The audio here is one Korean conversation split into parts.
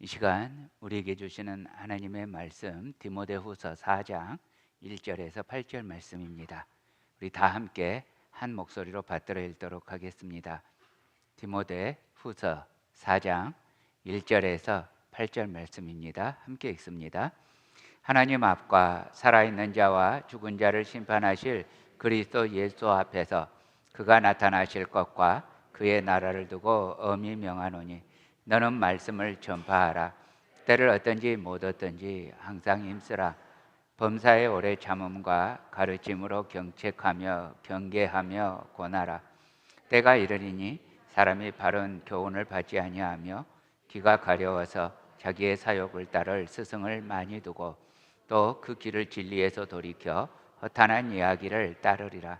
이 시간 우리에게 주시는 하나님의 말씀 디모데후서 4장 1절에서 8절 말씀입니다. 우리 다 함께 한 목소리로 받들어 읽도록 하겠습니다. 디모데후서 4장 1절에서 8절 말씀입니다. 함께 읽습니다. 하나님 앞과 살아있는 자와 죽은 자를 심판하실 그리스도 예수 앞에서 그가 나타나실 것과 그의 나라를 두고 엄히 명하노니 너는 말씀을 전파하라. 때를 얻든지 못 얻든지 항상 힘쓰라. 범사의 오래 참음과 가르침으로 경책하며 경계하며 권하라. 때가 이르리니 사람이 바른 교훈을 받지 아니하며 귀가 가려워서 자기의 사욕을 따를 스승을 많이 두고 또 그 길을 진리에서 돌이켜 허탄한 이야기를 따르리라.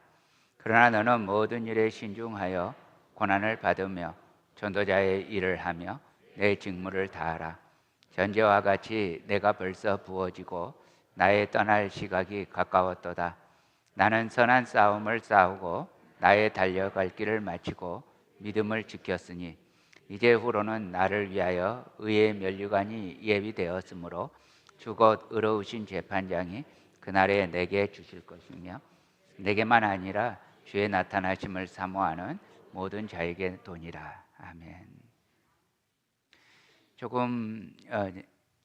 그러나 너는 모든 일에 신중하여 고난을 받으며 전도자의 일을 하며 내 직무를 다하라. 현재와 같이 내가 벌써 부어지고 나의 떠날 시각이 가까웠도다. 나는 선한 싸움을 싸우고 나의 달려갈 길을 마치고 믿음을 지켰으니 이제 후로는 나를 위하여 의의 면류관이 예비되었으므로 주 곧 의로우신 재판장이 그날에 내게 주실 것이며 내게만 아니라 주의 나타나심을 사모하는 모든 자에게 도니라. 아멘. 조금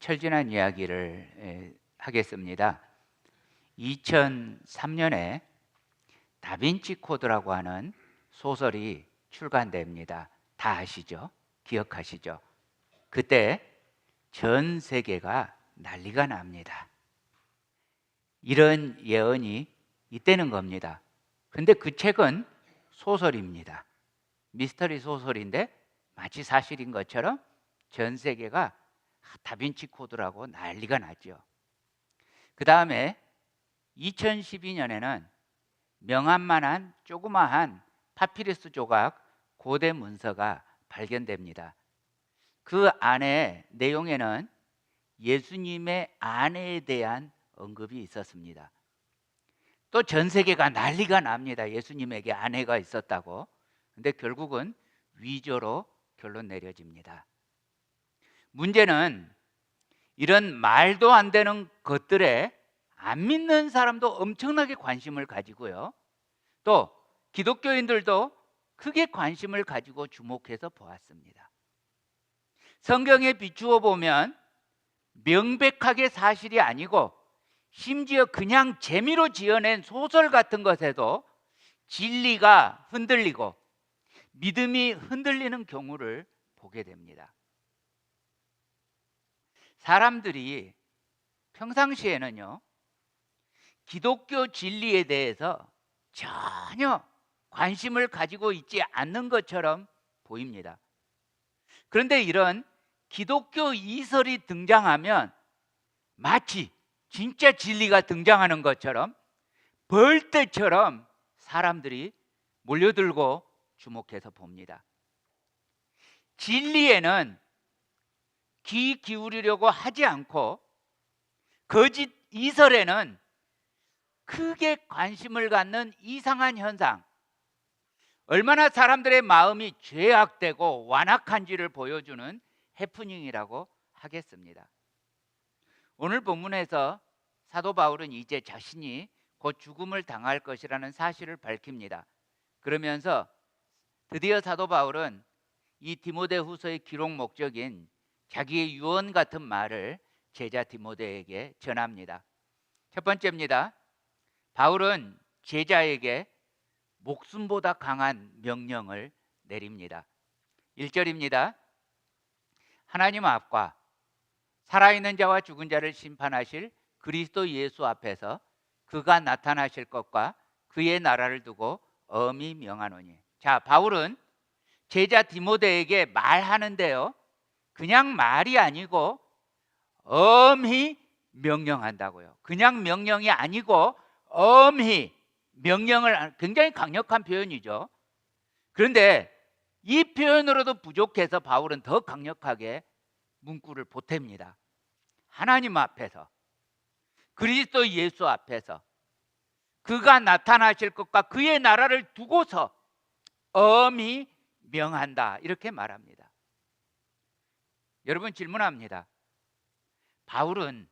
철진한 이야기를 하겠습니다. 2003년에 다빈치 코드라고 하는 소설이 출간됩니다. 다 아시죠? 기억하시죠? 그때 전 세계가 난리가 납니다. 이런 예언이 있다는 겁니다. 근데 그 책은 소설입니다. 미스터리 소설인데 마치 사실인 것처럼 전 세계가 다빈치 코드라고 난리가 났죠. 그 다음에 2012년에는 명함만한 조그마한 파피루스 조각 고대 문서가 발견됩니다. 그 안에 내용에는 예수님의 아내에 대한 언급이 있었습니다. 또 전 세계가 난리가 납니다. 예수님에게 아내가 있었다고. 근데 결국은 위조로 결론 내려집니다. 문제는 이런 말도 안 되는 것들에 안 믿는 사람도 엄청나게 관심을 가지고요. 또 기독교인들도 크게 관심을 가지고 주목해서 보았습니다. 성경에 비추어 보면 명백하게 사실이 아니고 심지어 그냥 재미로 지어낸 소설 같은 것에도 진리가 흔들리고 믿음이 흔들리는 경우를 보게 됩니다. 사람들이 평상시에는요, 기독교 진리에 대해서 전혀 관심을 가지고 있지 않는 것처럼 보입니다. 그런데 이런 기독교 이설이 등장하면 마치 진짜 진리가 등장하는 것처럼 벌떼처럼 사람들이 몰려들고 주목해서 봅니다. 진리에는 귀 기울이려고 하지 않고 거짓 이설에는 크게 관심을 갖는 이상한 현상, 얼마나 사람들의 마음이 죄악되고 완악한지를 보여주는 해프닝이라고 하겠습니다. 오늘 본문에서 사도 바울은 이제 자신이 곧 죽음을 당할 것이라는 사실을 밝힙니다. 그러면서 드디어 사도 바울은 이 디모데후서의 기록 목적인 자기의 유언 같은 말을 제자 디모데에게 전합니다. 첫 번째입니다. 바울은 제자에게 목숨보다 강한 명령을 내립니다. 1절입니다. 하나님 앞과 살아있는 자와 죽은 자를 심판하실 그리스도 예수 앞에서 그가 나타나실 것과 그의 나라를 두고 엄히 명하노니. 자, 바울은 제자 디모데에게 말하는데요, 그냥 말이 아니고 엄히 명령한다고요. 그냥 명령이 아니고 엄히 명령을, 굉장히 강력한 표현이죠. 그런데 이 표현으로도 부족해서 바울은 더 강력하게 문구를 보탭니다. 하나님 앞에서, 그리스도 예수 앞에서 그가 나타나실 것과 그의 나라를 두고서 엄히 명한다, 이렇게 말합니다. 여러분 질문합니다. 바울은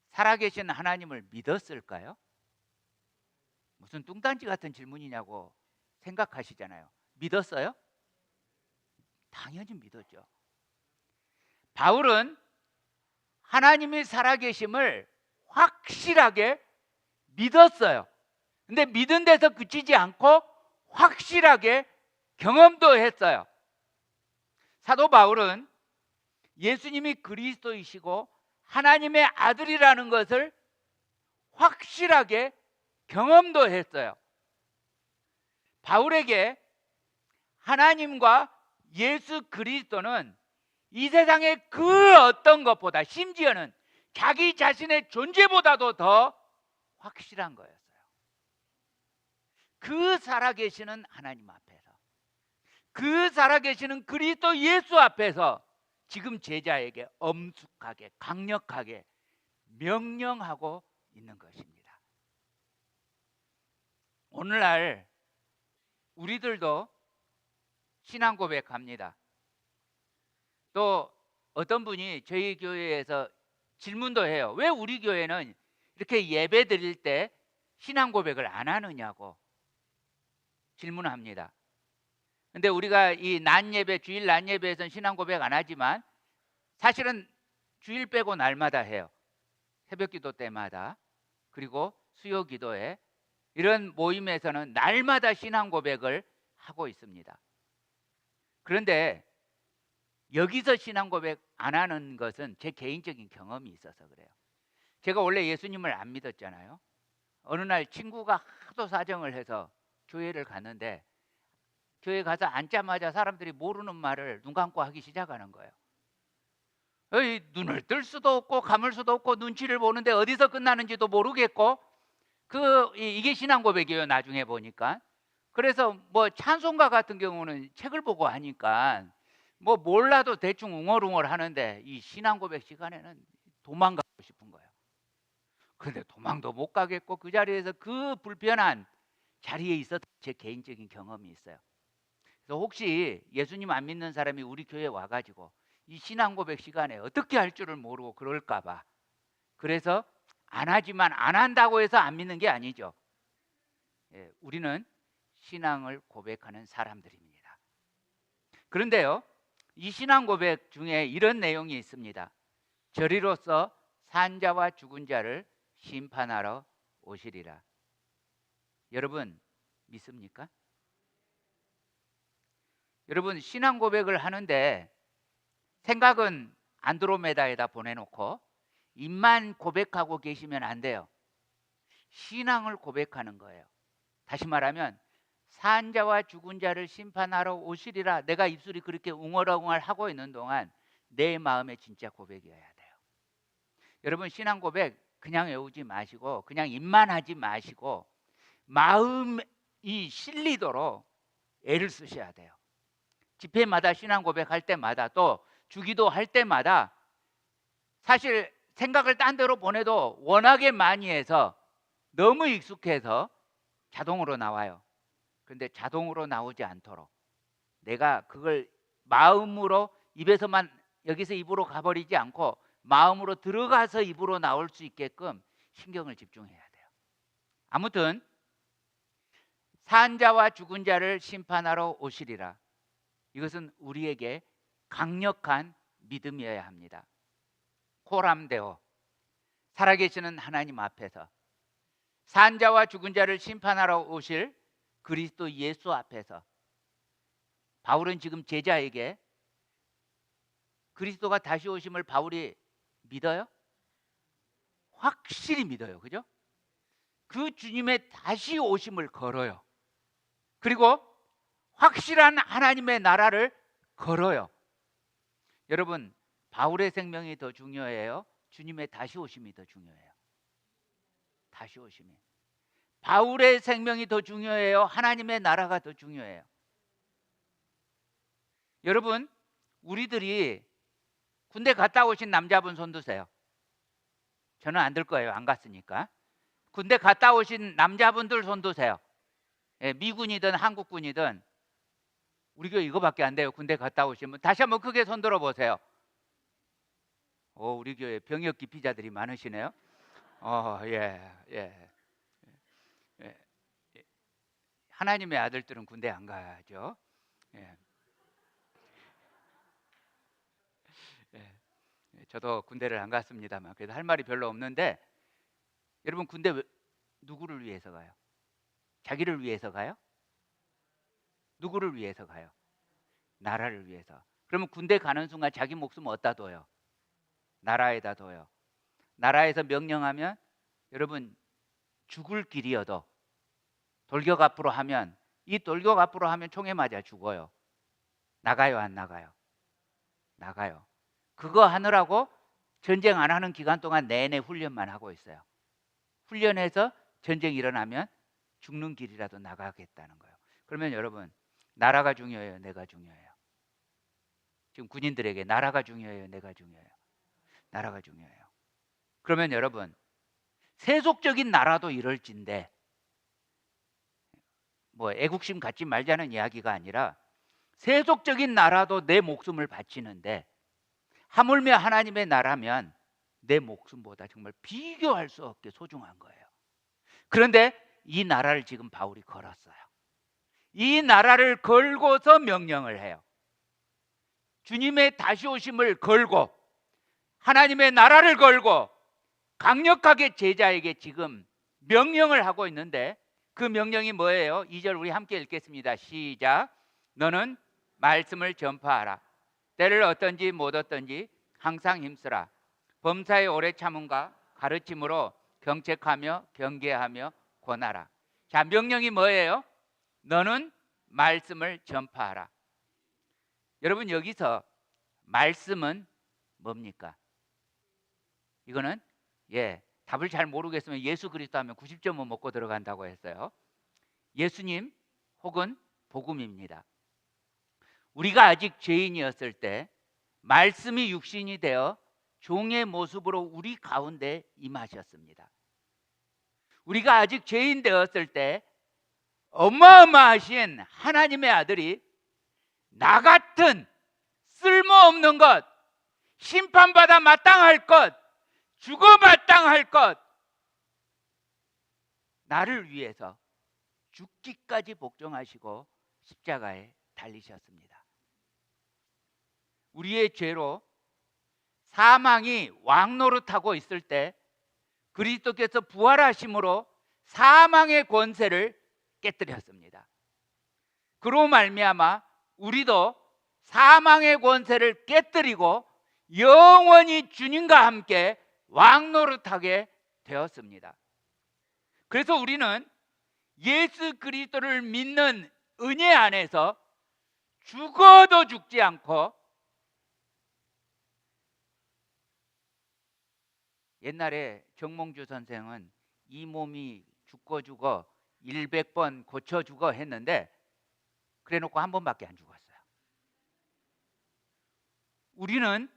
살아계신 하나님을 믿었을까요? 무슨 뚱딴지 같은 질문이냐고 생각하시잖아요. 믿었어요? 당연히 믿었죠. 바울은 하나님이 살아계심을 확실하게 믿었어요. 근데 믿은 데서 그치지 않고 확실하게 경험도 했어요. 사도 바울은 예수님이 그리스도이시고 하나님의 아들이라는 것을 확실하게 경험도 했어요. 바울에게 하나님과 예수 그리스도는 이 세상의 그 어떤 것보다, 심지어는 자기 자신의 존재보다도 더 확실한 거였어요. 그 살아계시는 하나님 앞에서, 그 살아계시는 그리스도 예수 앞에서 지금 제자에게 엄숙하게 강력하게 명령하고 있는 것입니다. 오늘날 우리들도 신앙 고백합니다. 또 어떤 분이 저희 교회에서 질문도 해요. 왜 우리 교회는 이렇게 예배 드릴 때 신앙 고백을 안 하느냐고 질문을 합니다. 근데 우리가 이 낮 예배, 주일 낮 예배에서는 신앙 고백 안 하지만 사실은 주일 빼고 날마다 해요. 새벽 기도 때마다, 그리고 수요 기도에, 이런 모임에서는 날마다 신앙 고백을 하고 있습니다. 그런데 여기서 신앙 고백 안 하는 것은 제 개인적인 경험이 있어서 그래요. 제가 원래 예수님을 안 믿었잖아요. 어느 날 친구가 하도 사정을 해서 교회를 갔는데, 교회 가서 앉자마자 사람들이 모르는 말을 눈 감고 하기 시작하는 거예요. 눈을 뜰 수도 없고 감을 수도 없고 눈치를 보는데 어디서 끝나는지도 모르겠고, 이게 신앙 고백이에요, 나중에 보니까. 그래서 뭐 찬송가 같은 경우는 책을 보고 하니까 뭐 몰라도 대충 웅얼웅얼 하는데, 이 신앙 고백 시간에는 도망가고 싶은 거예요. 그런데 도망도 못 가겠고 그 자리에서 그 불편한 자리에 있었던 제 개인적인 경험이 있어요. 그래서 혹시 예수님 안 믿는 사람이 우리 교회에 와가지고 이 신앙 고백 시간에 어떻게 할 줄을 모르고 그럴까 봐, 그래서 안 하지만 안 한다고 해서 안 믿는 게 아니죠. 우리는 신앙을 고백하는 사람들입니다. 그런데요, 이 신앙 고백 중에 이런 내용이 있습니다. 저리로서 산 자와 죽은 자를 심판하러 오시리라. 여러분 믿습니까? 여러분 신앙 고백을 하는데 생각은 안드로메다에다 보내놓고 입만 고백하고 계시면 안 돼요. 신앙을 고백하는 거예요. 다시 말하면 산 자와 죽은 자를 심판하러 오시리라. 내가 입술이 그렇게 웅얼웅얼 하고 있는 동안 내 마음의 진짜 고백이어야 돼요. 여러분 신앙 고백 그냥 외우지 마시고 그냥 입만 하지 마시고 마음이 실리도록 애를 쓰셔야 돼요. 집회마다 신앙 고백할 때마다, 또 주기도 할 때마다 사실 생각을 딴 데로 보내도 워낙에 많이 해서 너무 익숙해서 자동으로 나와요. 그런데 자동으로 나오지 않도록 내가 그걸 마음으로, 입에서만 여기서 입으로 가버리지 않고 마음으로 들어가서 입으로 나올 수 있게끔 신경을 집중해야 돼요. 아무튼 산 자와 죽은 자를 심판하러 오시리라. 이것은 우리에게 강력한 믿음이어야 합니다. 코람데오, 살아계시는 하나님 앞에서, 산 자와 죽은 자를 심판하러 오실 그리스도 예수 앞에서 바울은 지금 제자에게 그리스도가 다시 오심을 바울이 믿어요? 확실히 믿어요. 그죠? 그 주님의 다시 오심을 걸어요. 그리고 확실한 하나님의 나라를 걸어요. 여러분 바울의 생명이 더 중요해요? 주님의 다시 오심이 더 중요해요? 다시 오심이. 바울의 생명이 더 중요해요? 하나님의 나라가 더 중요해요? 여러분 우리들이 군대 갔다 오신 남자분 손 드세요. 저는 안 들 거예요. 안 갔으니까. 군대 갔다 오신 남자분들 손 드세요. 미군이든 한국군이든 우리 교회 이거밖에 안 돼요. 군대 갔다 오시면 다시 한번 크게 손 들어 보세요. 우리 교회 병역 기피자들이 많으시네요. 예, 예, 예. 하나님의 아들들은 군대 안 가죠. 예, 예. 저도 군대를 안 갔습니다만 그래도 할 말이 별로 없는데, 여러분 군대 누구를 위해서 가요? 자기를 위해서 가요? 누구를 위해서 가요? 나라를 위해서. 그러면 군대 가는 순간 자기 목숨 어디다 둬요? 나라에다 둬요. 나라에서 명령하면 여러분 죽을 길이어도 돌격 앞으로 하면, 이 돌격 앞으로 하면 총에 맞아 죽어요. 나가요, 안 나가요? 나가요. 그거 하느라고 전쟁 안 하는 기간 동안 내내 훈련만 하고 있어요. 훈련해서 전쟁이 일어나면 죽는 길이라도 나가겠다는 거예요. 그러면 여러분, 나라가 중요해요, 내가 중요해요? 지금 군인들에게 나라가 중요해요, 내가 중요해요? 나라가 중요해요. 그러면 여러분, 세속적인 나라도 이럴진데, 뭐 애국심 갖지 말자는 이야기가 아니라 세속적인 나라도 내 목숨을 바치는데, 하물며 하나님의 나라면 내 목숨보다 정말 비교할 수 없게 소중한 거예요. 그런데 이 나라를 지금 바울이 걸었어요. 이 나라를 걸고서 명령을 해요. 주님의 다시 오심을 걸고 하나님의 나라를 걸고 강력하게 제자에게 지금 명령을 하고 있는데, 그 명령이 뭐예요? 2절 우리 함께 읽겠습니다. 시작. 너는 말씀을 전파하라. 때를 어떤지 못 어떤지 항상 힘쓰라. 범사의 오래 참음과 가르침으로 경책하며 경계하며 권하라. 자, 명령이 뭐예요? 너는 말씀을 전파하라. 여러분, 여기서 말씀은 뭡니까? 이거는 답을 잘 모르겠으면 예수 그리스도 하면 90점은 먹고 들어간다고 했어요. 예수님 혹은 복음입니다. 우리가 아직 죄인이었을 때 말씀이 육신이 되어 종의 모습으로 우리 가운데 임하셨습니다. 우리가 아직 죄인 되었을 때 어마어마하신 하나님의 아들이 나 같은 쓸모없는 것, 심판받아 마땅할 것, 죽어 마땅할 것, 나를 위해서 죽기까지 복종하시고 십자가에 달리셨습니다. 우리의 죄로 사망이 왕노릇하고 있을 때 그리스도께서 부활하심으로 사망의 권세를 깨뜨렸습니다. 그로 말미암아 우리도 사망의 권세를 깨뜨리고 영원히 주님과 함께 왕노릇하게 되었습니다. 그래서 우리는 예수 그리스도를 믿는 은혜 안에서 죽어도 죽지 않고, 옛날에 정몽주 선생은 이 몸이 죽고 죽어 100번 고쳐 죽어 했는데, 그래 놓고 한 번밖에 안 죽었어요. 우리는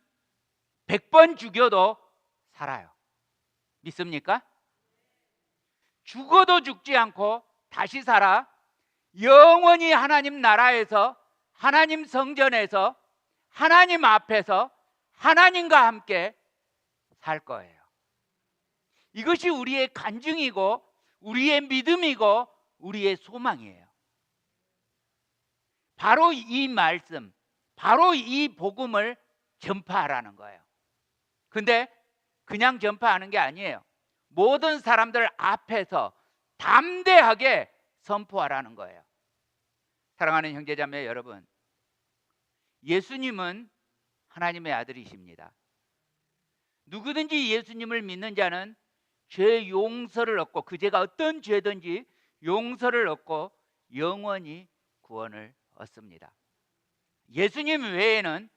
100번 죽여도 살아요. 믿습니까? 죽어도 죽지 않고 다시 살아 영원히 하나님 나라에서, 하나님 성전에서, 하나님 앞에서 하나님과 함께 살 거예요. 이것이 우리의 간증이고 우리의 믿음이고 우리의 소망이에요. 바로 이 말씀, 바로 이 복음을 전파하라는 거예요. 근데 그냥 전파하는 게 아니에요. 모든 사람들 앞에서 담대하게 선포하라는 거예요. 사랑하는 형제자매 여러분, 예수님은 하나님의 아들이십니다. 누구든지 예수님을 믿는 자는 죄 용서를 얻고, 그 죄가 어떤 죄든지 용서를 얻고 영원히 구원을 얻습니다. 예수님 외에는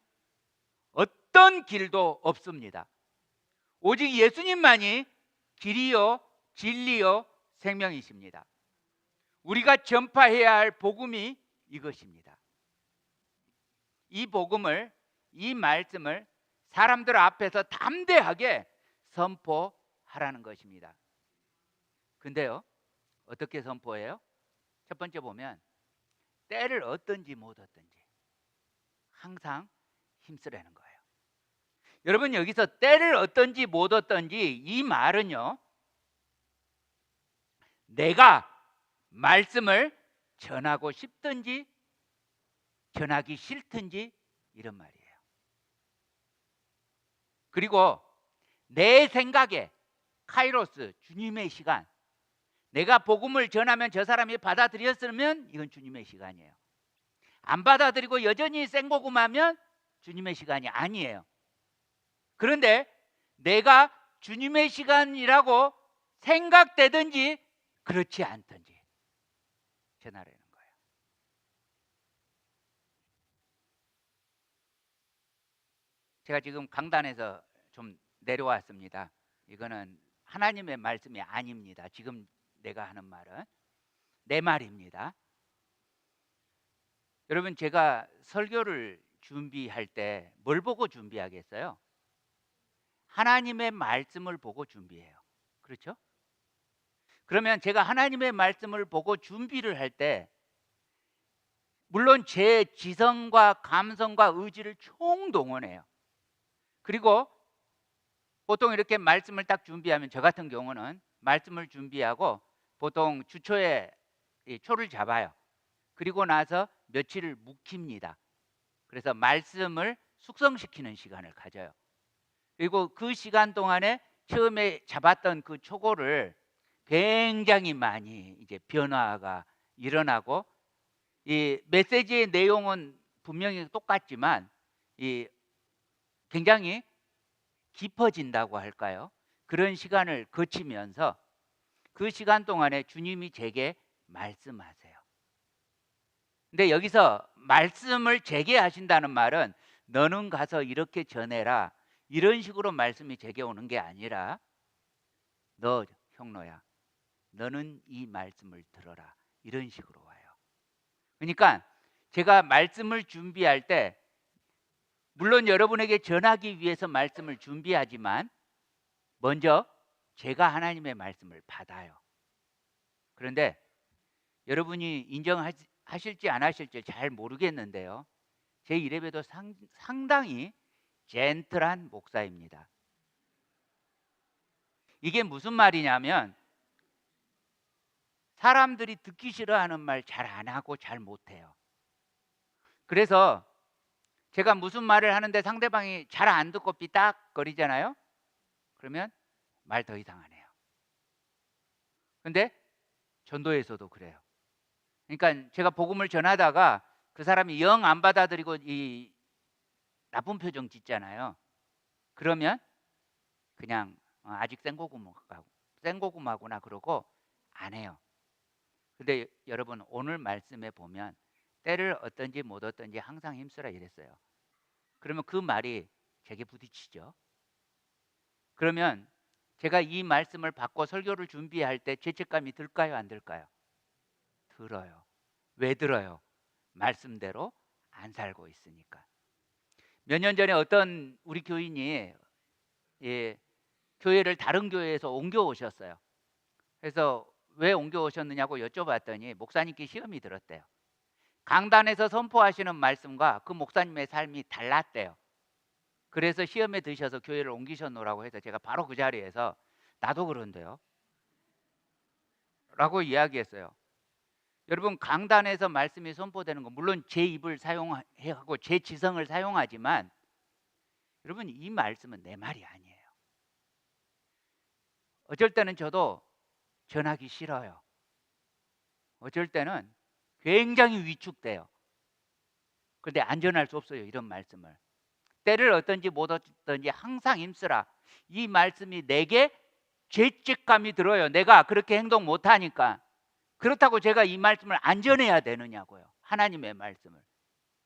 어떤 길도 없습니다. 오직 예수님만이 길이요 진리요 생명이십니다. 우리가 전파해야 할 복음이 이것입니다. 이 복음을, 이 말씀을 사람들 앞에서 담대하게 선포하라는 것입니다. 근데요, 어떻게 선포해요? 첫 번째 보면 때를 얻든지 못 얻든지 항상 힘쓰라는 거예요. 여러분 여기서 때를 얻든지 못 얻든지 이 말은요, 내가 말씀을 전하고 싶든지 전하기 싫든지 이런 말이에요. 그리고 내 생각에 카이로스, 주님의 시간, 내가 복음을 전하면 저 사람이 받아들였으면 이건 주님의 시간이에요. 안 받아들이고 여전히 생고금하면 주님의 시간이 아니에요. 그런데 내가 주님의 시간이라고 생각되든지 그렇지 않든지 전하라는 거예요. 제가 지금 강단에서 좀 내려왔습니다. 이거는 하나님의 말씀이 아닙니다. 지금 내가 하는 말은 내 말입니다. 여러분, 제가 설교를 준비할 때 뭘 보고 준비하겠어요? 하나님의 말씀을 보고 준비해요. 그렇죠? 그러면 제가 하나님의 말씀을 보고 준비를 할 때 물론 제 지성과 감성과 의지를 총동원해요. 그리고 보통 이렇게 말씀을 딱 준비하면, 저 같은 경우는 말씀을 준비하고 보통 주초에 초를 잡아요. 그리고 나서 며칠을 묵힙니다. 그래서 말씀을 숙성시키는 시간을 가져요. 그리고 그 시간 동안에 처음에 잡았던 그 초고를 굉장히 많이 이제 변화가 일어나고, 이 메시지의 내용은 분명히 똑같지만 이 굉장히 깊어진다고 할까요? 그런 시간을 거치면서 그 시간 동안에 주님이 제게 말씀하세요. 근데 여기서 말씀을 제게 하신다는 말은 너는 가서 이렇게 전해라, 이런 식으로 말씀이 제게 오는 게 아니라, 너 형로야, 너는 이 말씀을 들어라, 이런 식으로 와요. 그러니까 제가 말씀을 준비할 때 물론 여러분에게 전하기 위해서 말씀을 준비하지만 먼저 제가 하나님의 말씀을 받아요. 그런데 여러분이 인정하실지 안 하실지 잘 모르겠는데요, 제 이래봬도 상당히 젠틀한 목사입니다. 이게 무슨 말이냐면, 사람들이 듣기 싫어하는 말 잘 안 하고 잘 못해요. 그래서 제가 무슨 말을 하는데 상대방이 잘 안 듣고 삐딱거리잖아요. 그러면 말 더 이상 안 해요. 근데 전도에서도 그래요. 그러니까 제가 복음을 전하다가 그 사람이 영 안 받아들이고 이 나쁜 표정 짓잖아요. 그러면 그냥 아직 생고금하구나 그러고 안 해요. 근데 여러분, 오늘 말씀에 보면 때를 얻든지 못 얻든지 항상 힘쓰라 이랬어요. 그러면 그 말이 제게 부딪히죠. 그러면 제가 이 말씀을 받고 설교를 준비할 때 죄책감이 들까요, 안 들까요? 들어요. 왜 들어요? 말씀대로 안 살고 있으니까. 몇 년 전에 어떤 우리 교인이 교회를 다른 교회에서 옮겨오셨어요. 그래서 왜 옮겨오셨느냐고 여쭤봤더니 목사님께 시험이 들었대요. 강단에서 선포하시는 말씀과 그 목사님의 삶이 달랐대요. 그래서 시험에 드셔서 교회를 옮기셨노라고 해서 제가 바로 그 자리에서 나도 그런데요 라고 이야기했어요. 여러분, 강단에서 말씀이 선포되는 건 물론 제 입을 사용하고 제 지성을 사용하지만 여러분, 이 말씀은 내 말이 아니에요. 어쩔 때는 저도 전하기 싫어요. 어쩔 때는 굉장히 위축돼요. 그런데 안 전할 수 없어요, 이런 말씀을. 때를 얻든지 못 얻든지 항상 힘쓰라. 이 말씀이 내게 죄책감이 들어요. 내가 그렇게 행동 못하니까. 그렇다고 제가 이 말씀을 안 전해야 되느냐고요. 하나님의 말씀을.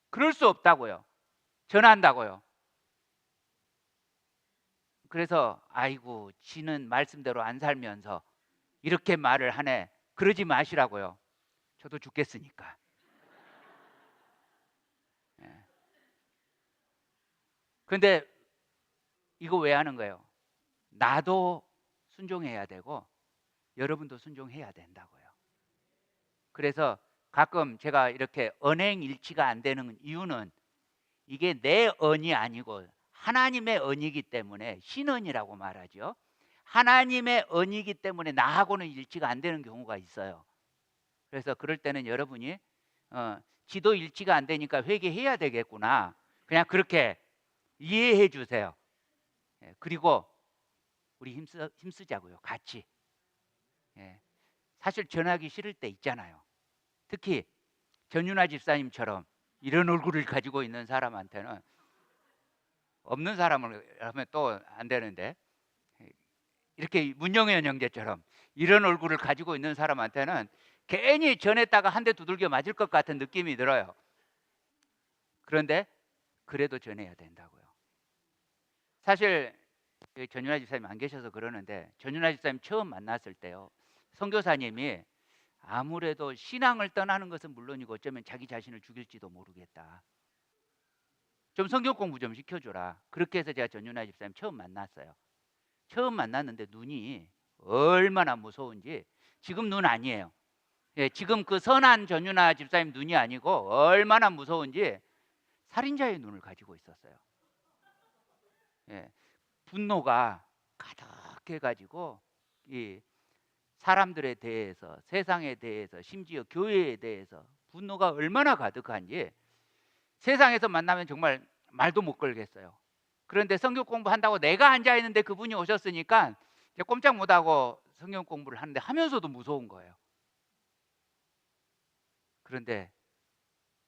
그럴 수 없다고요. 전한다고요. 그래서 아이고, 지는 말씀대로 안 살면서 이렇게 말을 하네, 그러지 마시라고요. 저도 죽겠으니까. 그런데 이거 왜 하는 거예요? 나도 순종해야 되고 여러분도 순종해야 된다고요. 그래서 가끔 제가 이렇게 언행일치가 안 되는 이유는 이게 내 언이 아니고 하나님의 언이기 때문에 신언이라고 말하죠. 하나님의 언이기 때문에 나하고는 일치가 안 되는 경우가 있어요. 그래서 그럴 때는 여러분이 지도 일치가 안 되니까 회개해야 되겠구나, 그냥 그렇게 이해해 주세요. 예, 그리고 우리 힘쓰자고요, 같이. 예, 사실 전하기 싫을 때 있잖아요. 특히 전윤아 집사님처럼 이런 얼굴을 가지고 있는 사람한테는, 없는 사람을 하면 또 안 되는데, 이렇게 문영현 형제처럼 이런 얼굴을 가지고 있는 사람한테는 괜히 전했다가 한 대 두들겨 맞을 것 같은 느낌이 들어요. 그런데 그래도 전해야 된다고요. 사실 전윤아 집사님 안 계셔서 그러는데, 전윤아 집사님 처음 만났을 때요, 선교사님이 아무래도 신앙을 떠나는 것은 물론이고 어쩌면 자기 자신을 죽일지도 모르겠다, 좀 성경 공부 좀 시켜줘라. 그렇게 해서 제가 전윤아 집사님 처음 만났어요. 처음 만났는데 눈이 얼마나 무서운지. 지금 눈 아니에요. 예, 지금 그 선한 전윤아 집사님 눈이 아니고 얼마나 무서운지 살인자의 눈을 가지고 있었어요. 예, 분노가 가득해가지고 이 사람들에 대해서, 세상에 대해서, 심지어 교회에 대해서 분노가 얼마나 가득한지 세상에서 만나면 정말 말도 못 걸겠어요. 그런데 성경 공부한다고 내가 앉아 있는데 그분이 오셨으니까 이제 꼼짝 못하고 성경 공부를 하는데, 하면서도 무서운 거예요. 그런데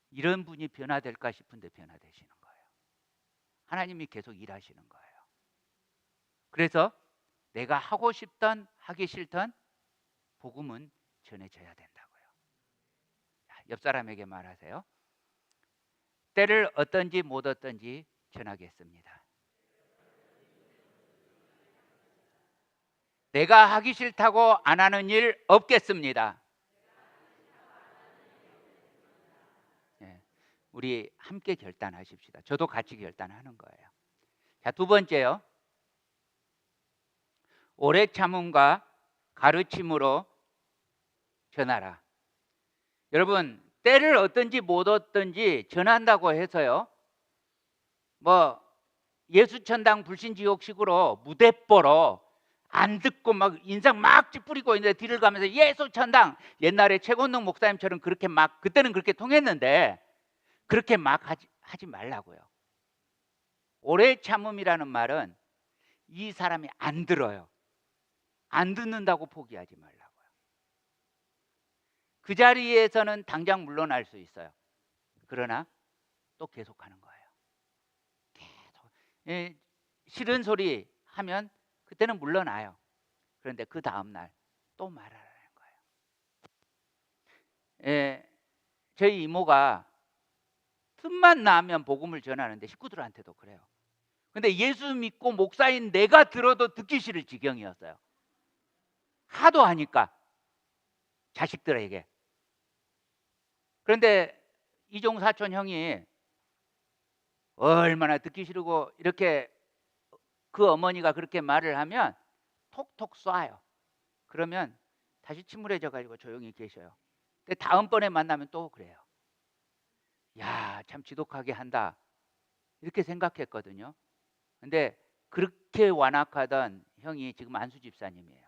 이런 분이 변화될까 싶은데 변화되시는 거예요. 하나님이 계속 일하시는 거예요. 그래서 내가 하고 싶던 하기 싫던 복음은 전해져야 된다고요. 옆 사람에게 말하세요. 때를 어떤지 못 어떤지 전하겠습니다. 내가 하기 싫다고 안 하는 일 없겠습니다. 예, 우리 함께 결단하십시다. 저도 같이 결단하는 거예요. 자, 두 번째요. 오래 참음과 가르침으로 전하라. 여러분, 때를 어떤지 못 어떤지 전한다고 해서요, 뭐 예수천당 불신지옥식으로 무대뽀로 안 듣고 막 인상 막 찌푸리고 있는데 뒤를 가면서 예수천당, 옛날에 최곤능 목사님처럼 그렇게 막, 그때는 그렇게 통했는데 그렇게 막 하지 말라고요. 오래 참음이라는 말은 이 사람이 안 들어요. 안 듣는다고 포기하지 말라고요. 그 자리에서는 당장 물러날 수 있어요. 그러나 또 계속하는 거예요. 계속. 예, 싫은 소리 하면 그때는 물러나요. 그런데 그 다음날 또 말하라는 거예요. 예, 저희 이모가 틈만 나면 복음을 전하는데 식구들한테도 그래요. 근데 예수 믿고 목사인 내가 들어도 듣기 싫을 지경이었어요. 하도 하니까, 자식들에게. 그런데 이종 사촌 형이 얼마나 듣기 싫고 이렇게 그 어머니가 그렇게 말을 하면 톡톡 쏴요. 그러면 다시 침울해져 가지고 조용히 계셔요. 근데 다음번에 만나면 또 그래요. 야, 참 지독하게 한다, 이렇게 생각했거든요. 근데 그렇게 완악하던 형이 지금 안수 집사님이에요.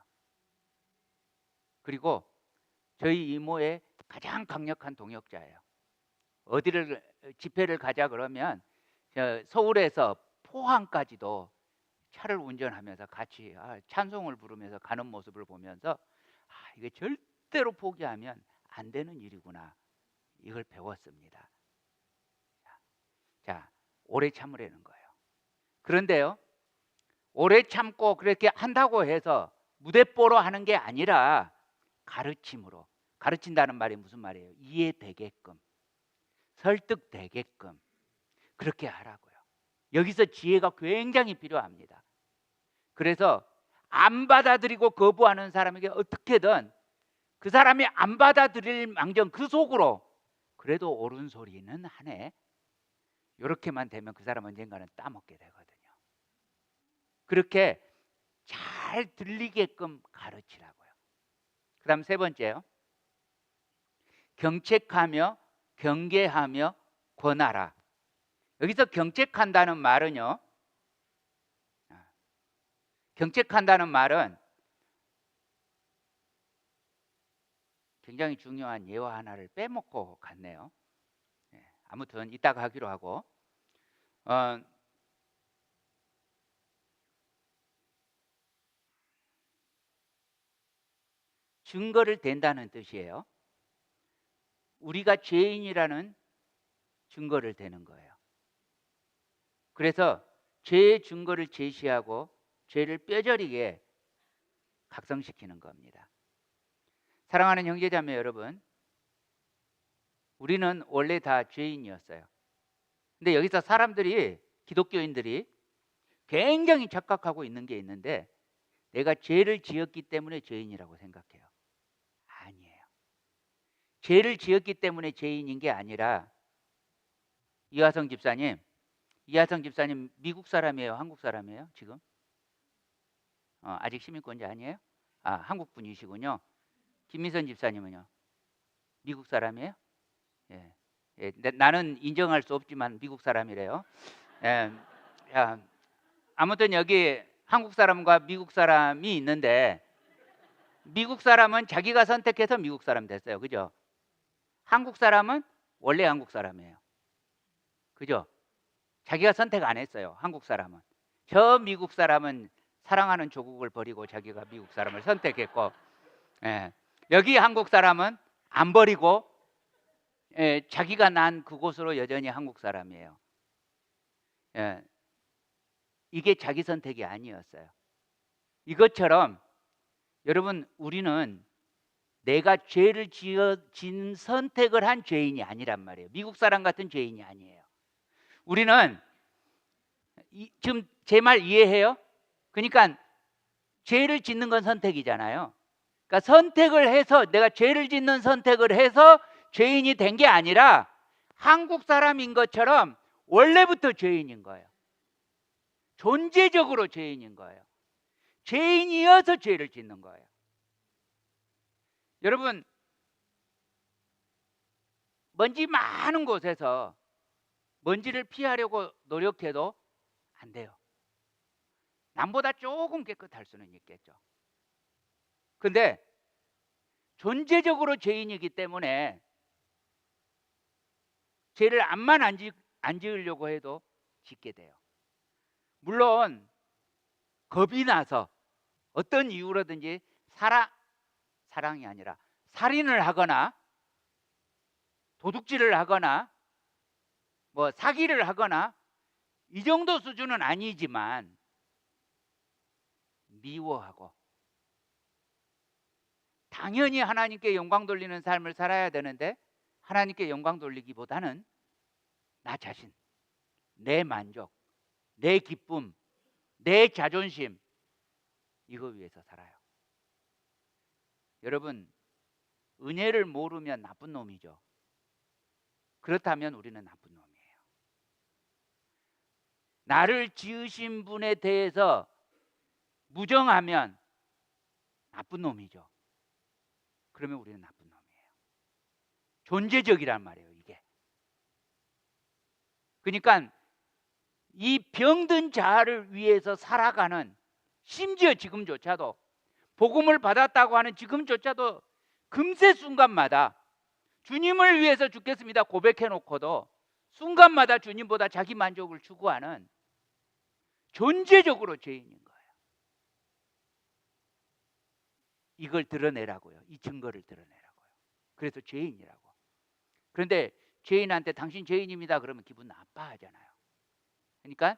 그리고 저희 이모의 가장 강력한 동역자예요. 어디를 집회를 가자 그러면 서울에서 포항까지도 차를 운전하면서 같이 찬송을 부르면서 가는 모습을 보면서 이게 절대로 포기하면 안 되는 일이구나, 이걸 배웠습니다. 자, 오래 참으라는 거예요. 그런데요, 오래 참고 그렇게 한다고 해서 무대뽀로 하는 게 아니라 가르침으로. 가르친다는 말이 무슨 말이에요? 이해되게끔, 설득되게끔 그렇게 하라고요. 여기서 지혜가 굉장히 필요합니다. 그래서 안 받아들이고 거부하는 사람에게 어떻게든 그 사람이 안 받아들일 망정 그 속으로 그래도 옳은 소리는 하네, 이렇게만 되면 그 사람 언젠가는 따먹게 되거든요. 그렇게 잘 들리게끔 가르치라고요. 그 다음 세 번째요. 경책하며 경계하며 권하라. 여기서 경책한다는 말은요, 경책한다는 말은 굉장히 중요한 예화 하나를 빼먹고 갔네요. 아무튼 이따가 하기로 하고, 증거를 댄다는 뜻이에요. 우리가 죄인이라는 증거를 대는 거예요. 그래서 죄의 증거를 제시하고 죄를 뼈저리게 각성시키는 겁니다. 사랑하는 형제자매 여러분, 우리는 원래 다 죄인이었어요. 근데 여기서 사람들이, 기독교인들이 굉장히 착각하고 있는 게 있는데, 내가 죄를 지었기 때문에 죄인이라고 생각해요. 아니에요. 죄를 지었기 때문에 죄인인 게 아니라, 이하성 집사님 미국 사람이에요? 한국 사람이에요? 지금? 아직 시민권자 아니에요? 한국 분이시군요. 김미선 집사님은요? 미국 사람이에요? 예. 나는 인정할 수 없지만 미국 사람이래요. 예. 아무튼 여기 한국 사람과 미국 사람이 있는데, 미국 사람은 자기가 선택해서 미국 사람 됐어요. 그죠? 한국 사람은 원래 한국 사람이에요. 그죠? 자기가 선택 안 했어요. 한국 사람은. 저 미국 사람은 사랑하는 조국을 버리고 자기가 미국 사람을 선택했고, 여기 한국 사람은 안 버리고 자기가 난 그곳으로 여전히 한국 사람이에요. 이게 자기 선택이 아니었어요. 이것처럼 여러분, 우리는 내가 죄를 지은 선택을 한 죄인이 아니란 말이에요. 미국 사람 같은 죄인이 아니에요. 우리는 지금 제 말 이해해요? 그러니까 죄를 짓는 건 선택이잖아요. 그러니까 선택을 해서, 내가 죄를 짓는 선택을 해서 죄인이 된 게 아니라 한국 사람인 것처럼 원래부터 죄인인 거예요. 존재적으로 죄인인 거예요. 죄인이어서 죄를 짓는 거예요. 여러분, 먼지 많은 곳에서 먼지를 피하려고 노력해도 안 돼요. 남보다 조금 깨끗할 수는 있겠죠. 근데 존재적으로 죄인이기 때문에 죄를 암만 안 지으려고 해도 짓게 돼요. 물론 겁이 나서 어떤 이유로든지 사랑이 아니라 살인을 하거나 도둑질을 하거나 뭐 사기를 하거나 이 정도 수준은 아니지만 미워하고, 당연히 하나님께 영광 돌리는 삶을 살아야 되는데 하나님께 영광 돌리기보다는 나 자신, 내 만족, 내 기쁨, 내 자존심, 이거 위해서 살아요. 여러분, 은혜를 모르면 나쁜 놈이죠. 그렇다면 우리는 나쁜 놈이에요. 나를 지으신 분에 대해서 무정하면 나쁜 놈이죠. 그러면 우리는 나쁜 놈이에요. 존재적이란 말이에요, 이게. 그러니까 이 병든 자를 위해서 살아가는, 심지어 지금조차도 복음을 받았다고 하는 지금조차도 금세 순간마다 주님을 위해서 죽겠습니다 고백해놓고도 순간마다 주님보다 자기 만족을 추구하는 존재적으로 죄인인 거예요. 이걸 드러내라고요. 이 증거를 드러내라고요. 그래서 죄인이라고. 그런데 죄인한테 당신 죄인입니다 그러면 기분 나빠하잖아요. 그러니까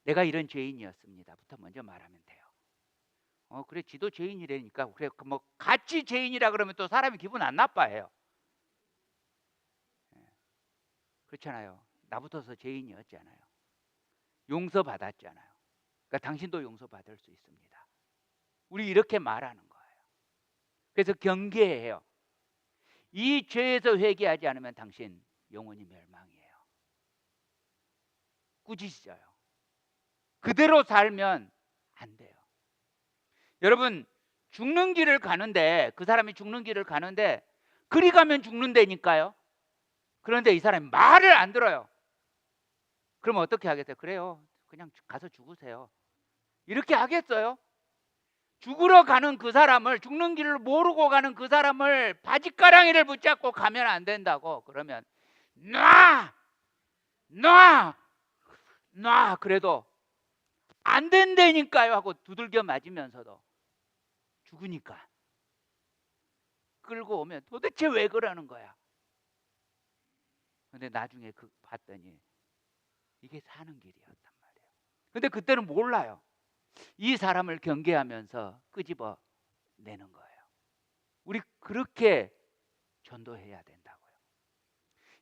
내가 이런 죄인이었습니다부터 먼저 말하면 돼요. 그래, 지도 죄인이라니까. 그래, 뭐 같이 죄인이라 그러면 또 사람이 기분 안 나빠해요. 그렇잖아요. 나부터서 죄인이었잖아요. 용서받았잖아요. 그러니까 당신도 용서받을 수 있습니다. 우리 이렇게 말하는 거예요. 그래서 경계해요. 이 죄에서 회개하지 않으면 당신 영원히 멸망이에요. 꾸짖어요. 그대로 살면 안 돼요. 여러분, 죽는 길을 가는데, 그 사람이 죽는 길을 가는데 그리 가면 죽는다니까요. 그런데 이 사람이 말을 안 들어요. 그러면 어떻게 하겠어요? 그래요, 그냥 가서 죽으세요. 이렇게 하겠어요? 죽으러 가는 그 사람을, 죽는 길을 모르고 가는 그 사람을 바지가랑이를 붙잡고 가면 안 된다고. 그러면 놔! 놔! 놔! 그래도 안 된다니까요 하고 두들겨 맞으면서도 죽으니까 끌고 오면 도대체 왜 그러는 거야? 근데 나중에 봤더니 이게 사는 길이었단 말이에요. 근데 그때는 몰라요. 이 사람을 경계하면서 끄집어 내는 거예요. 우리 그렇게 전도해야 된다고요.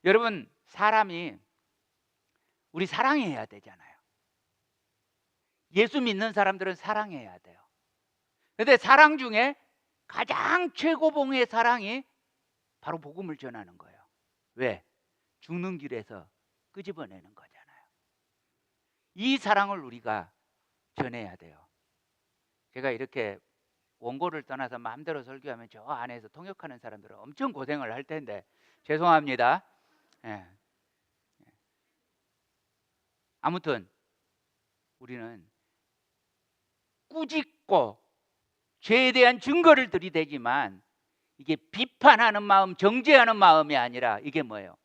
여러분, 사람이 우리 사랑해야 되잖아요. 예수 믿는 사람들은 사랑해야 돼요. 근데 사랑 중에 가장 최고봉의 사랑이 바로 복음을 전하는 거예요. 왜? 죽는 길에서 끄집어내는 거잖아요. 이 사랑을 우리가 전해야 돼요. 제가 이렇게 원고를 떠나서 마음대로 설교하면 저 안에서 통역하는 사람들은 엄청 고생을 할 텐데 죄송합니다. 예. 아무튼 우리는 꾸짖고 죄에 대한 증거를 들이대지만 이게 비판하는 마음, 정죄하는 마음이 아니라 이게 뭐예요?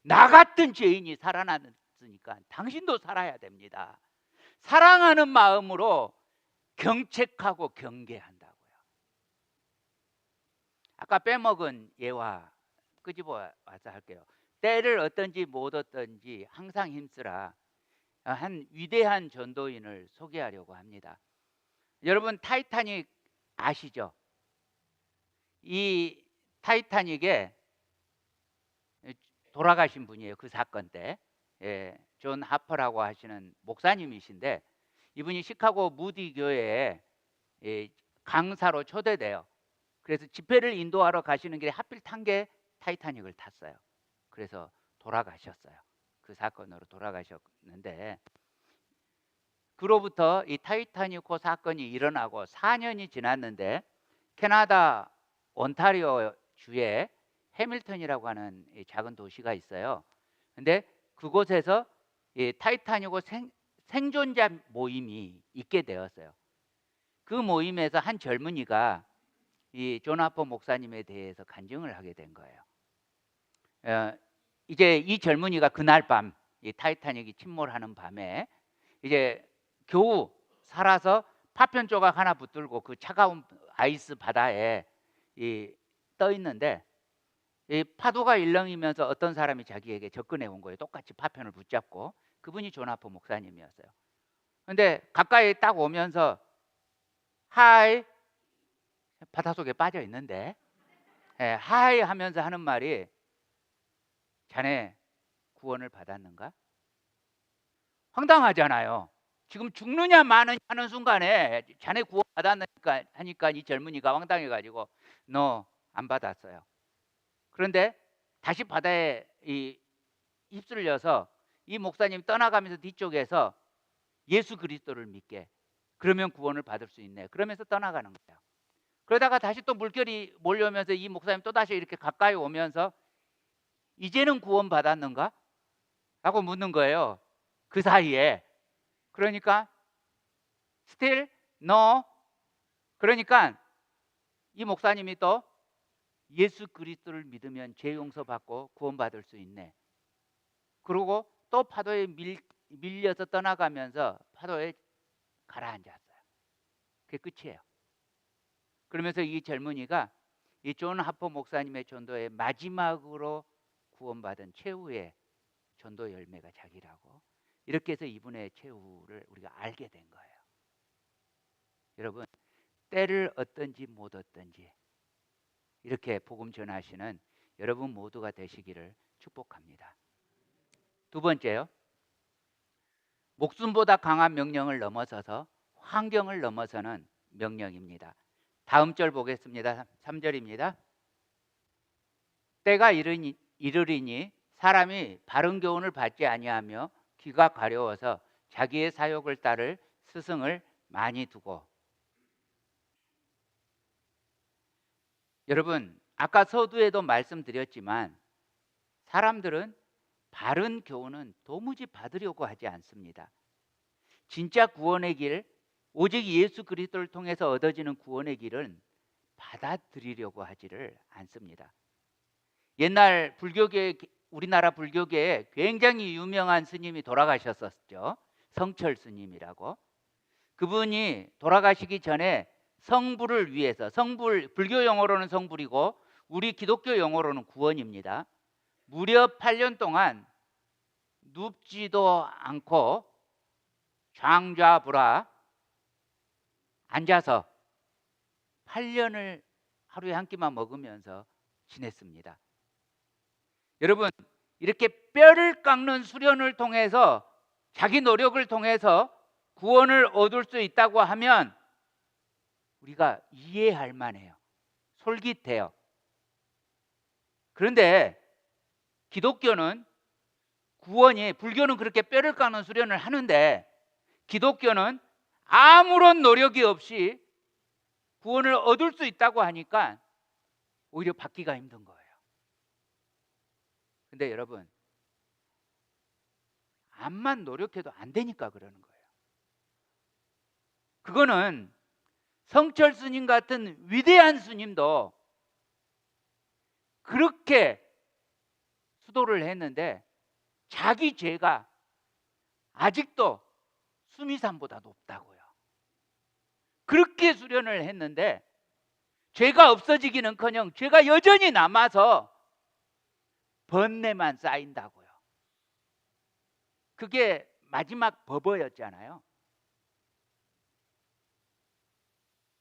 나 같은 죄인이 살아났으니까 당신도 살아야 됩니다. 사랑하는 마음으로 경책하고 경계한다고요. 아까 빼먹은 예화 끄집어 와서 할게요. 때를 어떤지 못 어떤지 항상 힘쓰라. 한 위대한 전도인을 소개하려고 합니다. 여러분, 타이타닉 아시죠? 이 타이타닉에 돌아가신 분이에요. 그 사건 때. 예, 존 하퍼라고 하시는 목사님이신데 이분이 시카고 무디 교회에 강사로 초대돼요. 그래서 집회를 인도하러 가시는 길에 하필 탄 게 타이타닉을 탔어요. 그래서 돌아가셨어요. 그 사건으로 돌아가셨는데 그로부터 이 타이타닉호 사건이 일어나고 4년이 지났는데 캐나다 온타리오 주에 해밀턴이라고 하는 작은 도시가 있어요. 근데 그곳에서 이 타이타닉호 생존자 모임이 있게 되었어요. 그 모임에서 한 젊은이가 이 존 하퍼 목사님에 대해서 간증을 하게 된 거예요. 이제 이 젊은이가 그날 밤 이 타이타닉이 침몰하는 밤에 이제 겨우 살아서 파편 조각 하나 붙들고 그 차가운 아이스 바다에 떠 있는데 이 파도가 일렁이면서 어떤 사람이 자기에게 접근해 온 거예요. 똑같이 파편을 붙잡고. 그분이 존 하퍼 목사님이었어요. 근데 가까이 딱 오면서 하이, 바닷속에 빠져 있는데 하이 하면서 하는 말이 자네 구원을 받았는가? 황당하잖아요. 지금 죽느냐 마느냐 하는 순간에 자네 구원 받았는가 하니까 이 젊은이가 황당해가지고 너 안 받았어요. 그런데 다시 바다에 휩쓸려서 이 목사님 떠나가면서 뒤쪽에서 예수 그리스도를 믿게, 그러면 구원을 받을 수 있네, 그러면서 떠나가는 거예요. 그러다가 다시 또 물결이 몰려오면서 이 목사님 또 다시 이렇게 가까이 오면서 이제는 구원 받았는가? 라고 묻는 거예요. 그 사이에. 그러니까 still no. 그러니까 이 목사님이 또 예수 그리스도를 믿으면 죄 용서받고 구원받을 수 있네. 그리고 또 파도에 밀려서 떠나가면서 파도에 가라앉았어요. 그게 끝이에요. 그러면서 이 젊은이가 이 존 하퍼 목사님의 전도에 마지막으로 구원받은 최후의 전도 열매가 자기라고, 이렇게 해서 이분의 최후를 우리가 알게 된 거예요. 여러분, 때를 어떤지 못 어떤지 이렇게 복음 전하시는 여러분 모두가 되시기를 축복합니다. 두 번째요, 목숨보다 강한 명령을 넘어서서 환경을 넘어서는 명령입니다. 다음 절 보겠습니다. 3절입니다. 때가 이르리니 사람이 바른 교훈을 받지 아니하며 귀가 가려워서 자기의 사욕을 따를 스승을 많이 두고. 여러분, 아까 서두에도 말씀드렸지만 사람들은 바른 교훈은 도무지 받으려고 하지 않습니다. 진짜 구원의 길, 오직 예수 그리스도를 통해서 얻어지는 구원의 길은 받아들이려고 하지를 않습니다. 옛날 불교계, 우리나라 불교계에 굉장히 유명한 스님이 돌아가셨었죠. 성철 스님이라고. 그분이 돌아가시기 전에 성불을 위해서, 성불, 불교 용어로는 성불이고 우리 기독교 용어로는 구원입니다. 무려 8년 동안 눕지도 않고 좌불아 앉아서 8년을 하루에 한 끼만 먹으면서 지냈습니다. 여러분, 이렇게 뼈를 깎는 수련을 통해서 자기 노력을 통해서 구원을 얻을 수 있다고 하면 우리가 이해할 만해요. 솔깃해요. 그런데 기독교는 구원이, 불교는 그렇게 뼈를 깎는 수련을 하는데 기독교는 아무런 노력이 없이 구원을 얻을 수 있다고 하니까 오히려 받기가 힘든 거예요. 근데 여러분, 암만 노력해도 안 되니까 그러는 거예요. 그거는 성철 스님 같은 위대한 스님도 그렇게 수도를 했는데 자기 죄가 아직도 수미산보다 높다고요. 그렇게 수련을 했는데 죄가 없어지기는커녕 죄가 여전히 남아서 번뇌만 쌓인다고요. 그게 마지막 버버였잖아요.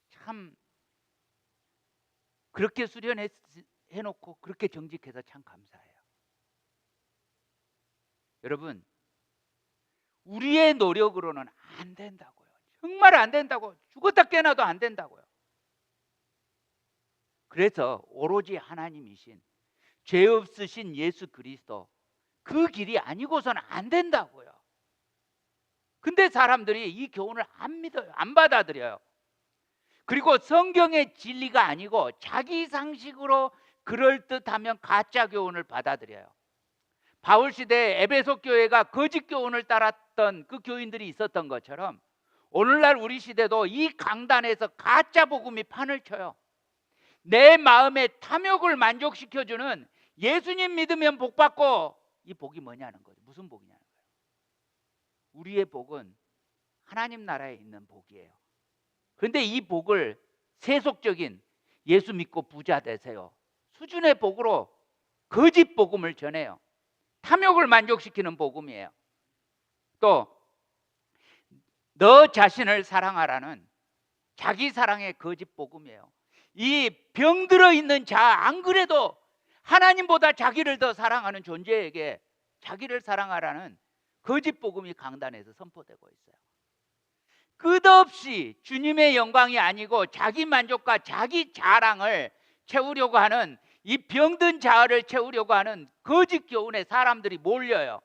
참 그렇게 수련해놓고 그렇게 정직해서 참 감사해요. 여러분, 우리의 노력으로는 안 된다고요. 정말 안 된다고. 죽었다 깨어나도 안 된다고요. 그래서 오로지 하나님이신 죄 없으신 예수 그리스도, 그 길이 아니고서는 안 된다고요. 근데 사람들이 이 교훈을 안 믿어요. 안 받아들여요. 그리고 성경의 진리가 아니고 자기 상식으로 그럴듯하면 가짜 교훈을 받아들여요. 바울 시대에 에베소 교회가 거짓 교훈을 따랐던 그 교인들이 있었던 것처럼 오늘날 우리 시대도 이 강단에서 가짜 복음이 판을 쳐요. 내 마음의 탐욕을 만족시켜주는 예수님 믿으면 복 받고, 이 복이 뭐냐는 거죠. 무슨 복이냐는 거예요. 우리의 복은 하나님 나라에 있는 복이에요. 그런데 이 복을 세속적인 예수 믿고 부자 되세요 수준의 복으로 거짓 복음을 전해요. 탐욕을 만족시키는 복음이에요. 또 너 자신을 사랑하라는 자기 사랑의 거짓 복음이에요. 이 병들어 있는 자, 안 그래도 하나님보다 자기를 더 사랑하는 존재에게 자기를 사랑하라는 거짓 복음이 강단에서 선포되고 있어요. 끝없이 주님의 영광이 아니고 자기 만족과 자기 자랑을 채우려고 하는, 이 병든 자아를 채우려고 하는 거짓 교훈에 사람들이 몰려요.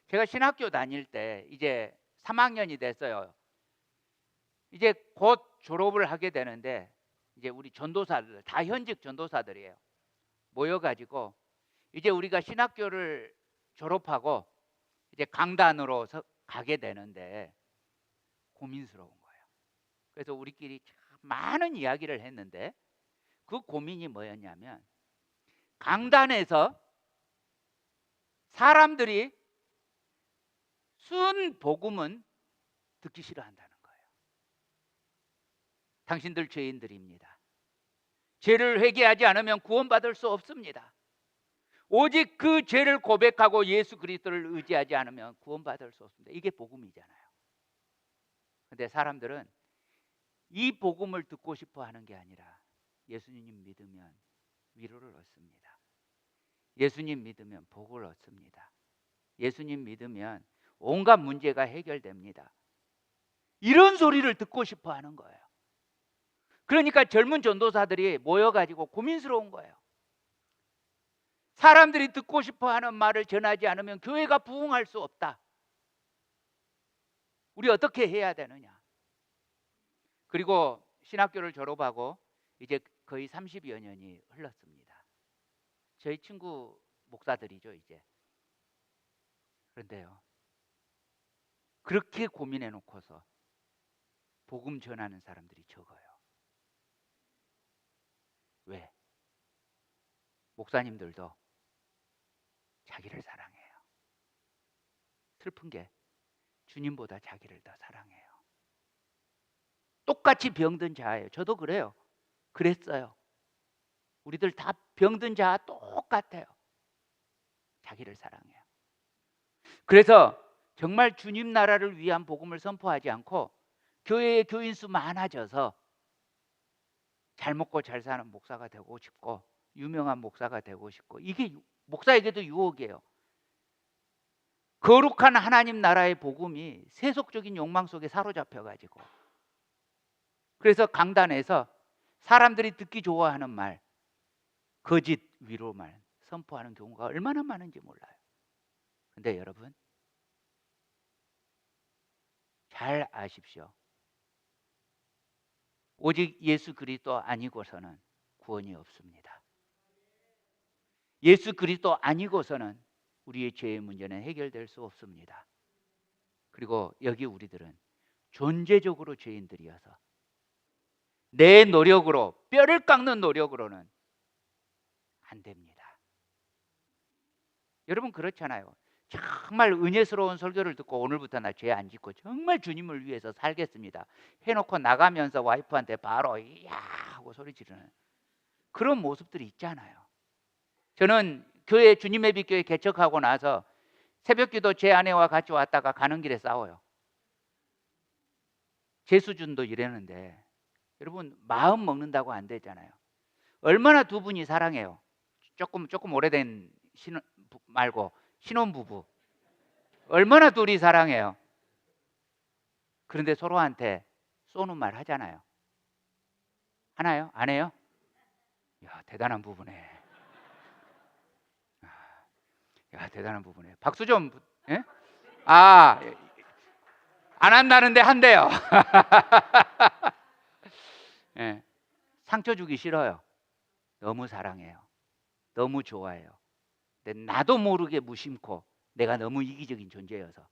제가 신학교 다닐 때 이제 3학년이 됐어요. 이제 곧 졸업을 하게 되는데 이제 우리 전도사들, 다 현직 전도사들이에요. 모여가지고 이제 우리가 신학교를 졸업하고 이제 강단으로 가게 되는데 고민스러운 거예요. 그래서 우리끼리 많은 이야기를 했는데 그 고민이 뭐였냐면, 강단에서 사람들이 순 복음은 듣기 싫어한다는 거예요. 당신들 죄인들입니다. 죄를 회개하지 않으면 구원받을 수 없습니다. 오직 그 죄를 고백하고 예수 그리스도를 의지하지 않으면 구원받을 수 없습니다. 이게 복음이잖아요. 근데 사람들은 이 복음을 듣고 싶어 하는 게 아니라 예수님 믿으면 위로를 얻습니다. 예수님 믿으면 복을 얻습니다. 예수님 믿으면 온갖 문제가 해결됩니다. 이런 소리를 듣고 싶어 하는 거예요. 그러니까 젊은 전도사들이 모여가지고 고민스러운 거예요. 사람들이 듣고 싶어 하는 말을 전하지 않으면 교회가 부흥할 수 없다. 우리 어떻게 해야 되느냐. 그리고 신학교를 졸업하고 이제 거의 30여 년이 흘렀습니다. 저희 친구 목사들이죠 이제. 그런데요, 그렇게 고민해 놓고서 복음 전하는 사람들이 적어요. 왜? 목사님들도 자기를 사랑해요. 슬픈 게 주님보다 자기를 더 사랑해요. 똑같이 병든 자예요. 저도 그래요. 그랬어요. 우리들 다 병든 자 똑같아요. 자기를 사랑해요. 그래서 정말 주님 나라를 위한 복음을 선포하지 않고 교회에 교인 수 많아져서 잘 먹고 잘 사는 목사가 되고 싶고 유명한 목사가 되고 싶고, 이게 목사에게도 유혹이에요. 거룩한 하나님 나라의 복음이 세속적인 욕망 속에 사로잡혀가지고, 그래서 강단에서 사람들이 듣기 좋아하는 말, 거짓 위로말 선포하는 경우가 얼마나 많은지 몰라요. 근데 여러분 잘 아십시오. 오직 예수 그리스도 아니고서는 구원이 없습니다. 예수 그리스도 아니고서는 우리의 죄의 문제는 해결될 수 없습니다. 그리고 여기 우리들은 존재적으로 죄인들이어서 내 노력으로, 뼈를 깎는 노력으로는 안 됩니다. 여러분 그렇잖아요. 정말 은혜스러운 설교를 듣고 오늘부터 나 죄 안 짓고 정말 주님을 위해서 살겠습니다 해놓고 나가면서 와이프한테 바로 야 하고 소리 지르는 그런 모습들이 있잖아요. 저는 교회 주님의 빛교회 개척하고 나서 새벽기도 제 아내와 같이 왔다가 가는 길에 싸워요. 제 수준도 이랬는데 여러분 마음 먹는다고 안 되잖아요. 얼마나 두 분이 사랑해요. 조금 오래된 신혼 말고 신혼부부 얼마나 둘이 사랑해요. 그런데 서로한테 쏘는 말 하잖아요. 하나요? 안 해요? 야 대단한 부부네. 야 대단한 부부네. 박수 좀. 예? 안 한다는데 한대요. 예. 상처 주기 싫어요. 너무 사랑해요. 너무 좋아해요. 근데 나도 모르게 무심코 내가 너무 이기적인 존재여서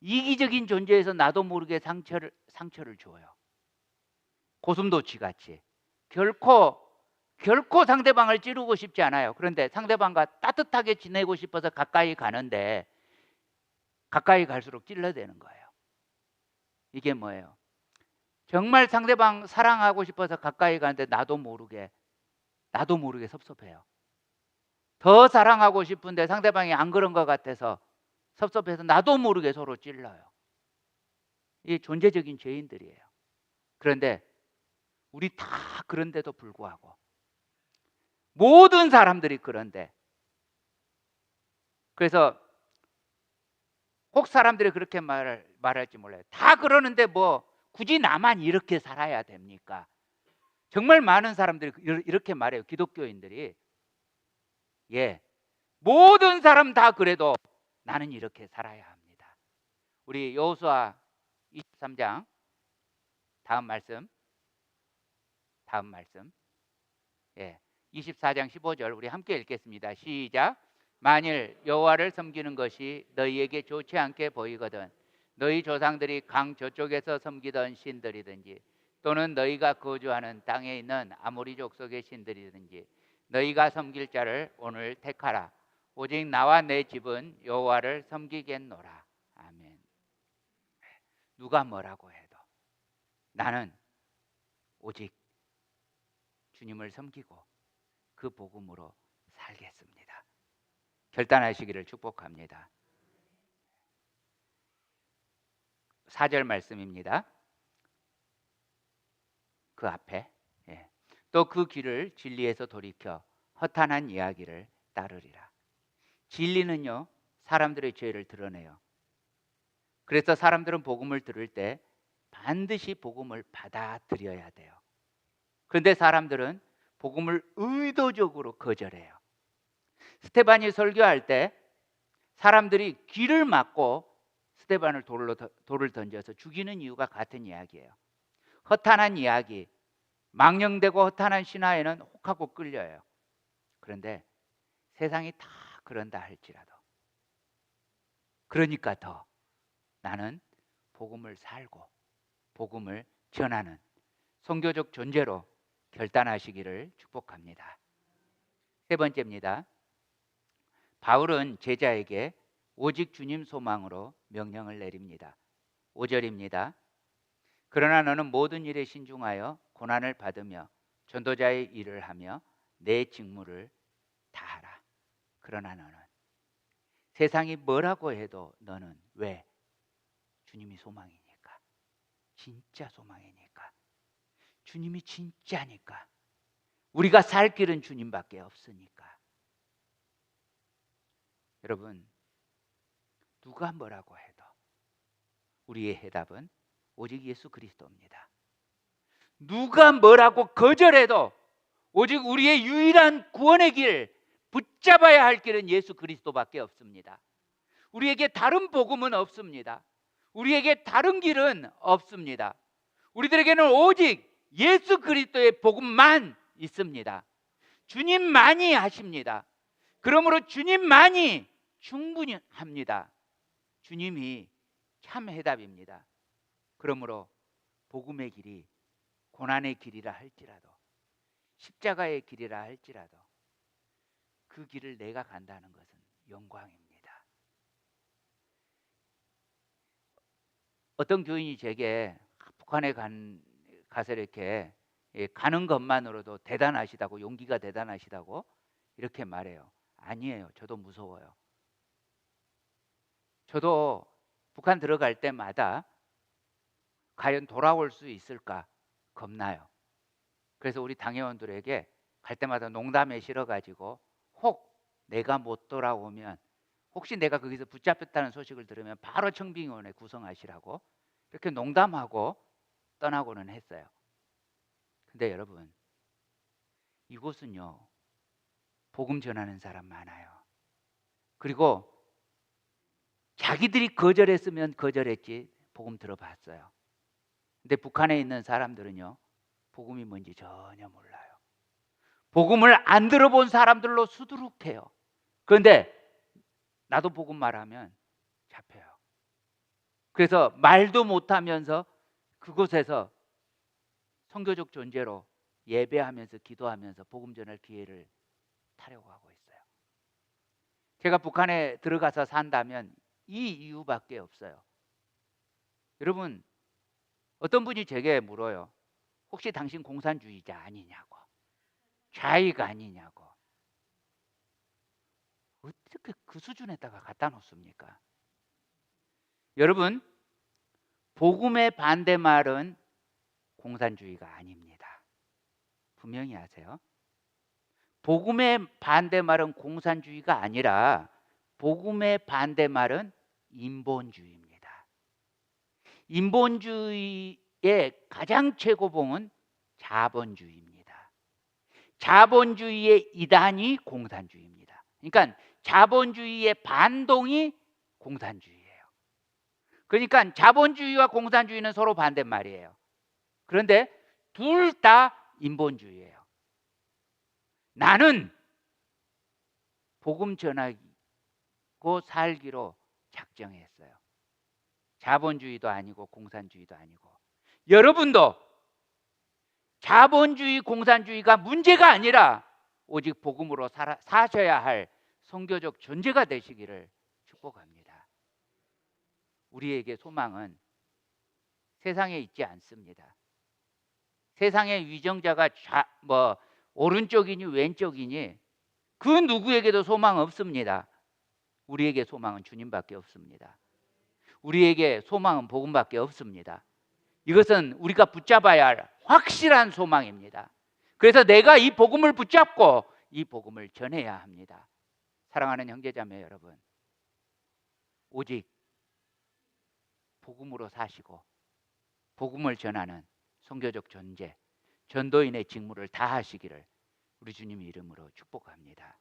이기적인 존재에서 나도 모르게 상처를 줘요. 고슴도치같이 결코 상대방을 찌르고 싶지 않아요. 그런데 상대방과 따뜻하게 지내고 싶어서 가까이 가는데 가까이 갈수록 찔러대는 거예요. 이게 뭐예요? 정말 상대방 사랑하고 싶어서 가까이 가는데 나도 모르게 섭섭해요. 더 사랑하고 싶은데 상대방이 안 그런 것 같아서 섭섭해서 나도 모르게 서로 찔러요. 이게 존재적인 죄인들이에요. 그런데 우리 다 그런데도 불구하고 모든 사람들이 그런데, 그래서 혹 사람들이 그렇게 말할지 몰라요. 다 그러는데 뭐 굳이 나만 이렇게 살아야 됩니까? 정말 많은 사람들이 이렇게 말해요. 기독교인들이. 예, 모든 사람 다 그래도 나는 이렇게 살아야 합니다. 우리 여호수아 23장 다음 말씀. 예, 24장 15절 우리 함께 읽겠습니다. 시작. 만일 여호와를 섬기는 것이 너희에게 좋지 않게 보이거든 너희 조상들이 강 저쪽에서 섬기던 신들이든지 또는 너희가 거주하는 땅에 있는 아모리 족속의 신들이든지 너희가 섬길 자를 오늘 택하라. 오직 나와 내 집은 여호와를 섬기겠노라. 아멘. 누가 뭐라고 해도 나는 오직 주님을 섬기고 그 복음으로 살겠습니다. 결단하시기를 축복합니다. 4절 말씀입니다. 그 앞에 또 그 길을 진리에서 돌이켜 허탄한 이야기를 따르리라. 진리는요 사람들의 죄를 드러내요. 그래서 사람들은 복음을 들을 때 반드시 복음을 받아들여야 돼요. 그런데 사람들은 복음을 의도적으로 거절해요. 스데반이 설교할 때 사람들이 귀를 막고 스데반을 돌을 던져서 죽이는 이유가 같은 이야기예요. 허탄한 이야기, 망령되고 허탄한 신화에는 혹하고 끌려요. 그런데 세상이 다 그런다 할지라도 그러니까 더 나는 복음을 살고 복음을 전하는 선교적 존재로 결단하시기를 축복합니다. 세 번째입니다. 바울은 제자에게 오직 주님 소망으로 명령을 내립니다. 5절입니다. 그러나 너는 모든 일에 신중하여 고난을 받으며 전도자의 일을 하며 내 직무를 다하라. 그러나 너는 세상이 뭐라고 해도 너는 왜? 주님이 소망이니까. 진짜 소망이니까. 주님이 진짜니까. 우리가 살 길은 주님밖에 없으니까. 여러분, 누가 뭐라고 해도 우리의 해답은 오직 예수 그리스도입니다. 누가 뭐라고 거절해도 오직 우리의 유일한 구원의 길, 붙잡아야 할 길은 예수 그리스도밖에 없습니다. 우리에게 다른 복음은 없습니다. 우리에게 다른 길은 없습니다. 우리들에게는 오직 예수 그리스도의 복음만 있습니다. 주님만이 하십니다. 그러므로 주님만이 충분히 합니다. 주님이 참 해답입니다. 그러므로 복음의 길이 고난의 길이라 할지라도 십자가의 길이라 할지라도 그 길을 내가 간다는 것은 영광입니다. 어떤 교인이 제게 북한에 가서 이렇게 가는 것만으로도 대단하시다고, 용기가 대단하시다고 이렇게 말해요. 아니에요. 저도 무서워요. 저도 북한 들어갈 때마다 과연 돌아올 수 있을까 겁나요. 그래서 우리 당회원들에게 갈 때마다 농담에 실어가지고 혹 내가 못 돌아오면, 혹시 내가 거기서 붙잡혔다는 소식을 들으면 바로 청빙위원회 구성하시라고 이렇게 농담하고 떠나고는 했어요. 근데 여러분, 이곳은요 복음 전하는 사람 많아요. 그리고 자기들이 거절했으면 거절했지 복음 들어봤어요. 근데 북한에 있는 사람들은요 복음이 뭔지 전혀 몰라요. 복음을 안 들어본 사람들로 수두룩해요. 그런데 나도 복음 말하면 잡혀요. 그래서 말도 못하면서 그곳에서 선교적 존재로 예배하면서 기도하면서 복음 전할 기회를 타려고 하고 있어요. 제가 북한에 들어가서 산다면 이 이유밖에 없어요. 여러분, 어떤 분이 제게 물어요. 혹시 당신 공산주의자 아니냐고, 좌익 아니냐고. 어떻게 그 수준에다가 갖다 놓습니까? 여러분, 복음의 반대말은 공산주의가 아닙니다. 분명히 아세요. 복음의 반대말은 공산주의가 아니라 복음의 반대말은 인본주의입니다. 인본주의의 가장 최고봉은 자본주의입니다. 자본주의의 이단이 공산주의입니다. 그러니까 자본주의의 반동이 공산주의예요. 그러니까 자본주의와 공산주의는 서로 반대말이에요. 그런데 둘 다 인본주의예요. 나는 복음 전하고 살기로 작정했어요. 자본주의도 아니고 공산주의도 아니고. 여러분도 자본주의, 공산주의가 문제가 아니라 오직 복음으로 사셔야 할 선교적 존재가 되시기를 축복합니다. 우리에게 소망은 세상에 있지 않습니다. 세상의 위정자가 오른쪽이니 왼쪽이니 그 누구에게도 소망 없습니다. 우리에게 소망은 주님밖에 없습니다. 우리에게 소망은 복음밖에 없습니다. 이것은 우리가 붙잡아야 할 확실한 소망입니다. 그래서 내가 이 복음을 붙잡고 이 복음을 전해야 합니다. 사랑하는 형제자매 여러분, 오직 복음으로 사시고 복음을 전하는 선교적 존재, 전도인의 직무를 다하시기를 우리 주님 이름으로 축복합니다.